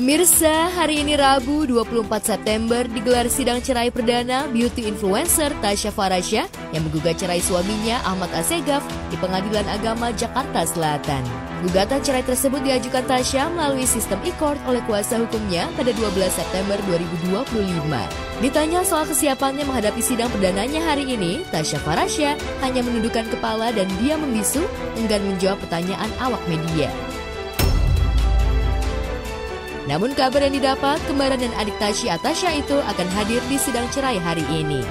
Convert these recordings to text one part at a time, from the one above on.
Pemirsa, hari ini Rabu 24 September digelar sidang cerai perdana beauty influencer Tasya Farasya yang menggugat cerai suaminya Ahmad Assegaf di Pengadilan Agama Jakarta Selatan. Gugatan cerai tersebut diajukan Tasya melalui sistem e-court oleh kuasa hukumnya pada 12 September 2025. Ditanya soal kesiapannya menghadapi sidang perdananya hari ini, Tasya Farasya hanya menundukkan kepala dan diam membisu, enggan menjawab pertanyaan awak media. Namun kabar yang didapat, kembaran dan adik Tasya itu akan hadir di sidang cerai hari ini.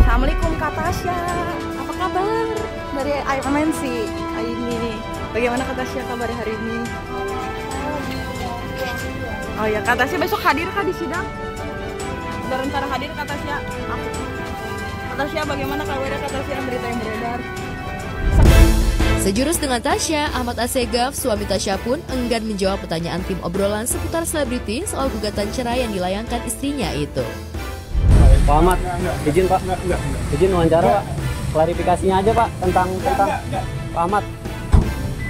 Assalamualaikum Kak Tasya, apa kabar? Dari IMNC ini. Bagaimana Kak Tasya kabar hari ini? Oh ya, Kak Tasya besok hadir Kak di sidang? Ada rencana hadir Kak Tasya? Kak Tasya bagaimana kabarnya Kak Tasya berita yang beredar? Sejurus dengan Tasya, Ahmad Assegaf, suami Tasya pun enggan menjawab pertanyaan tim obrolan seputar selebriti soal gugatan cerai yang dilayangkan istrinya itu. Pak Ahmad, izin Pak, izin wawancara Pak, klarifikasinya aja Pak tentang Pak Ahmad.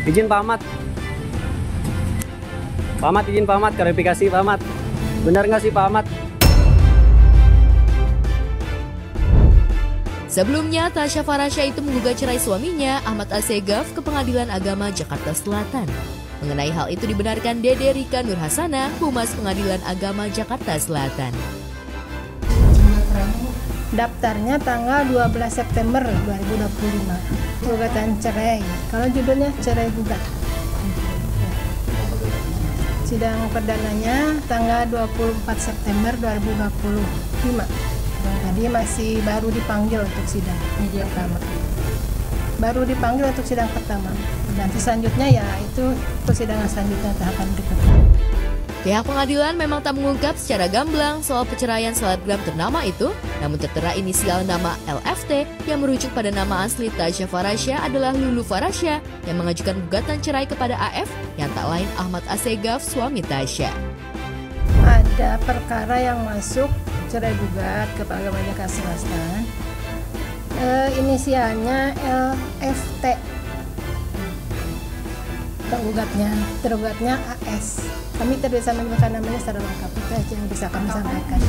Izin Pak Ahmad. Pak Ahmad, izin Pak Ahmad, klarifikasi Pak Ahmad. Benar nggak sih Pak Ahmad? Sebelumnya, Tasya Farasya itu menggugat cerai suaminya, Ahmad Assegaf, ke Pengadilan Agama Jakarta Selatan. Mengenai hal itu dibenarkan Dede Rika Nurhasana, Humas Pengadilan Agama Jakarta Selatan. Daftarnya tanggal 12 September 2025. Gugatan cerai. Kalau judulnya cerai gugat. Sidang perdananya tanggal 24 September 2025. Tadi masih baru dipanggil untuk sidang pertama. Baru dipanggil untuk sidang pertama. Nanti selanjutnya ya itu persidangan selanjutnya tahapan berikutnya. Pihak pengadilan memang tak mengungkap secara gamblang soal perceraian selebgram ternama itu, namun tertera inisial nama LFT yang merujuk pada nama asli Tasya Farasya adalah Lulu Farasya yang mengajukan gugatan cerai kepada AF yang tak lain Ahmad Assegaf, suami Tasya. Ada perkara yang masuk cerai gugat ke Agama Jakarta Selatan, inisialnya LFT, tergugatnya AS. Kami tidak bisa menyebutkan namanya secara lengkap, itu aja yang bisa kami sampaikan.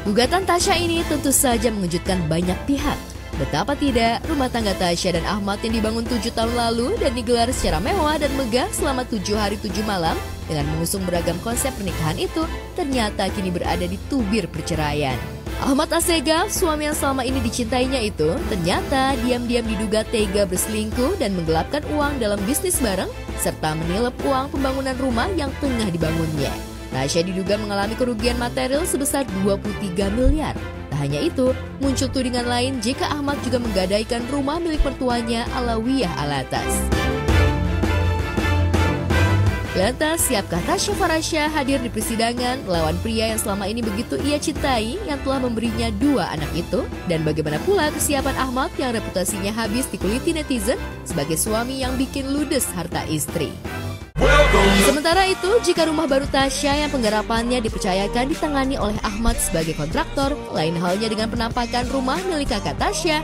Gugatan Tasya ini tentu saja mengejutkan banyak pihak. Betapa tidak, rumah tangga Tasya dan Ahmad yang dibangun 7 tahun lalu dan digelar secara mewah dan megah selama 7 hari 7 malam dengan mengusung beragam konsep pernikahan itu ternyata kini berada di tubir perceraian. Ahmad Assegaf, suami yang selama ini dicintainya itu, ternyata diam-diam diduga tega berselingkuh dan menggelapkan uang dalam bisnis bareng serta menilep uang pembangunan rumah yang tengah dibangunnya. Tasya diduga mengalami kerugian material sebesar 23 miliar. Tak hanya itu, muncul tudingan lain jika Ahmad juga menggadaikan rumah milik mertuanya Alawiyah Alatas. Lantas, siapkah Tasya Farasya hadir di persidangan melawan pria yang selama ini begitu ia cintai yang telah memberinya 2 anak itu? Dan bagaimana pula kesiapan Ahmad yang reputasinya habis dikuliti netizen sebagai suami yang bikin ludes harta istri? Sementara itu, jika rumah baru Tasya yang penggarapannya dipercayakan ditangani oleh Ahmad sebagai kontraktor, lain halnya dengan penampakan rumah milik kakak Tasya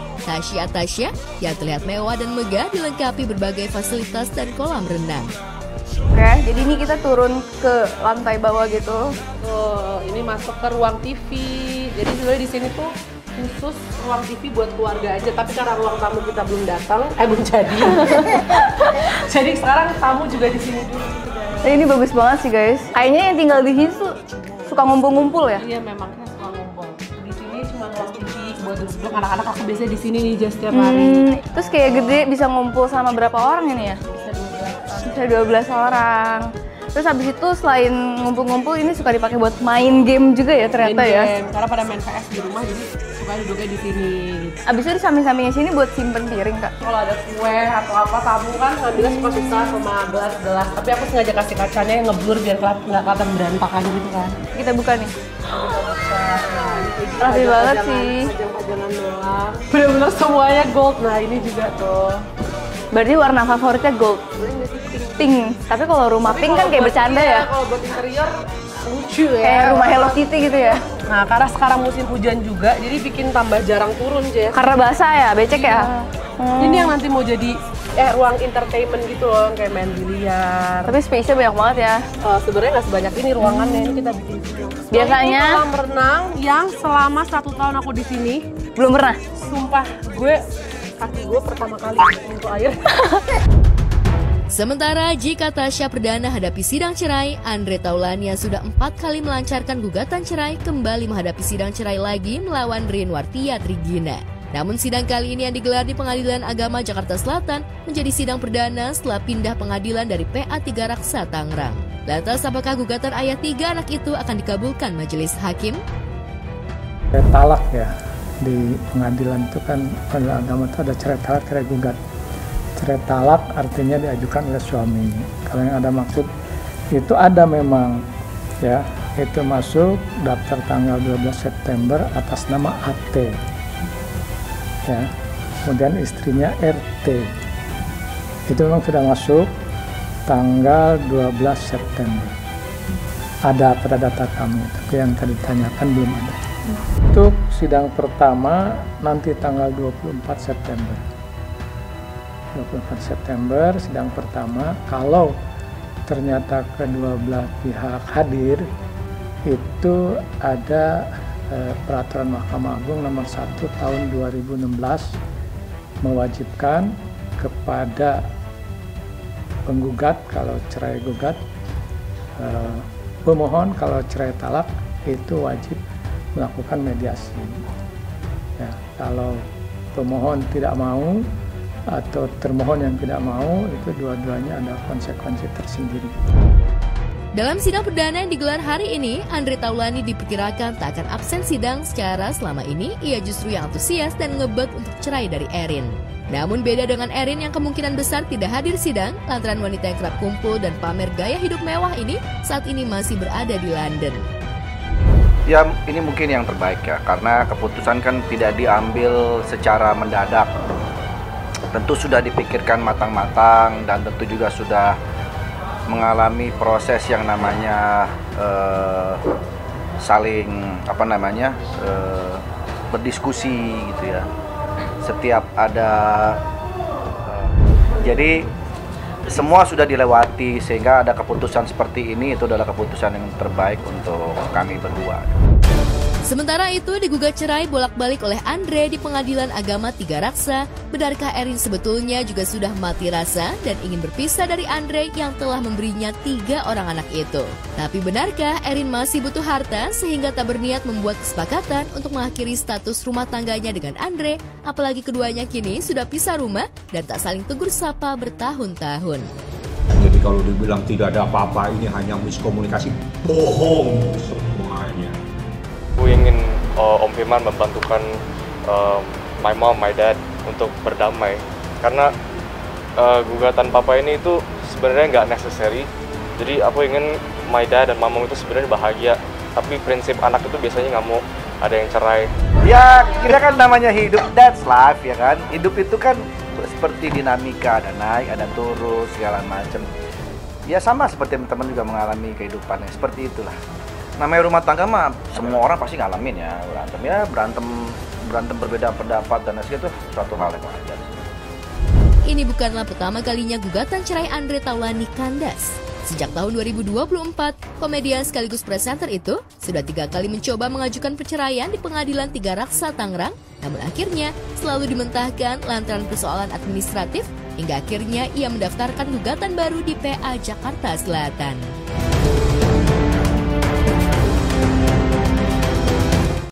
yang terlihat mewah dan megah dilengkapi berbagai fasilitas dan kolam renang. Oke, jadi ini kita turun ke lantai bawah gitu. Ini masuk ke ruang TV. Jadi sebenarnya di sini tuh khusus ruang TV buat keluarga aja. Tapi karena ruang tamu kita belum datang, belum jadi. Jadi sekarang tamu juga di sini dulu. Ini bagus banget sih guys. Kayaknya yang tinggal di sini tuh suka ngumpul-ngumpul ya? Iya memang kan suka ngumpul. Di sini cuma ruang TV buat duduk. Anak-anak aku biasanya di sini nih just setiap hari. Terus kayak gede bisa ngumpul sama berapa orang ini ya? Bisa 12 orang. Terus habis itu selain ngumpul-ngumpul ini suka dipakai buat main game juga ya ternyata ya. Karena pada main PS di rumah jadi suka duduknya di sini. Abis itu di samping-sampingnya sini buat simpen piring Kak. Kalau ada kue atau apa tamu kan ngambilnya suka susah sama gelas-gelas. Tapi aku sengaja kasih kacanya yang ngeblur biar nggak kelihatan berantakan gitu kan. Kita buka nih. Rapi banget sih. Pajangan doang. Bener-bener semuanya gold. Nah ini juga tuh. Berarti warna favoritnya gold. Pink. Tapi kalau rumah pink kan kayak bercanda ya. Kalau buat interior lucu ya. Kayak rumah Hello Kitty gitu ya. Nah karena sekarang musim hujan juga, jadi bikin tambah jarang turun Jess. Karena basah ya, becek ya. Ini yang nanti mau jadi ruang entertainment gitu loh, kayak main biliar. Tapi space-nya banyak banget ya. Sebenarnya nggak sebanyak ini ruangannya, ini kita bikin sidang. Biasanya Ini kolam renang yang selama 1 tahun aku di sini belum pernah. sumpah kaki gue pertama kali untuk air. Sementara jika Tasya Perdana hadapi sidang cerai, Andre Taulany yang sudah 4 kali melancarkan gugatan cerai kembali menghadapi sidang cerai lagi melawan Rinwartia Trigina. Namun sidang kali ini yang digelar di Pengadilan Agama Jakarta Selatan menjadi sidang perdana setelah pindah pengadilan dari PA 3 Raksa Tangerang. Lantas apakah gugatan ayah 3 anak itu akan dikabulkan majelis hakim? Talak ya, di pengadilan itu kan pengadilan agama itu ada cerai talak, cerai gugat. Cerai talak artinya diajukan oleh suami. Kalau yang ada maksud itu ada memang ya, itu masuk daftar tanggal 12 September atas nama AT ya, kemudian istrinya RT itu memang sudah masuk tanggal 12 September, ada pada data kami, tapi yang tadi ditanyakan belum ada. Untuk sidang pertama nanti tanggal 24 September. 24 September sidang pertama. Kalau ternyata kedua belah pihak hadir, itu ada peraturan Mahkamah Agung nomor 1 tahun 2016 mewajibkan kepada penggugat kalau cerai gugat, pemohon kalau cerai talak itu wajib melakukan mediasi. Ya, kalau pemohon tidak mau atau termohon yang tidak mau, itu dua-duanya ada konsekuensi tersendiri. Dalam sidang perdana yang digelar hari ini, Andre Taulany diperkirakan tak akan absen sidang secara selama ini ia justru yang antusias dan ngebet untuk cerai dari Erin. Namun beda dengan Erin yang kemungkinan besar tidak hadir sidang lantaran wanita yang kerap kumpul dan pamer gaya hidup mewah ini saat ini masih berada di London. Ya, ini mungkin yang terbaik ya, karena keputusan kan tidak diambil secara mendadak. Tentu sudah dipikirkan matang-matang dan tentu juga sudah mengalami proses yang namanya saling berdiskusi gitu ya. Setiap ada jadi semua sudah dilewati sehingga ada keputusan seperti ini, itu adalah keputusan yang terbaik untuk kami berdua. Sementara itu digugat cerai bolak-balik oleh Andre di Pengadilan Agama 3 Raksa. Benarkah Erin sebetulnya juga sudah mati rasa dan ingin berpisah dari Andre yang telah memberinya 3 orang anak itu? Tapi benarkah Erin masih butuh harta sehingga tak berniat membuat kesepakatan untuk mengakhiri status rumah tangganya dengan Andre? Apalagi keduanya kini sudah pisah rumah dan tak saling tegur sapa bertahun-tahun. Jadi kalau dibilang tidak ada apa-apa, ini hanya miskomunikasi, bohong semuanya. Aku ingin Om Firman membantukan my mom, my dad untuk berdamai, karena gugatan papa ini itu sebenarnya nggak necessary. Jadi aku ingin my dad dan mama itu sebenarnya bahagia, tapi prinsip anak itu biasanya nggak mau ada yang cerai. Ya, kita kan namanya hidup, that's life ya kan. Hidup itu kan seperti dinamika, ada naik, ada turun, segala macam. Ya sama seperti teman-teman juga mengalami kehidupannya, seperti itulah. Namanya rumah tangga mah semua orang pasti ngalamin ya, berantem berbeda pendapat dan itu suatu hal yang wajar. Ini bukanlah pertama kalinya gugatan cerai Andre Taulany kandas. Sejak tahun 2024, komedian sekaligus presenter itu sudah 3 kali mencoba mengajukan perceraian di Pengadilan 3 Raksa Tangerang, namun akhirnya selalu dimentahkan lantaran persoalan administratif hingga akhirnya ia mendaftarkan gugatan baru di PA Jakarta Selatan.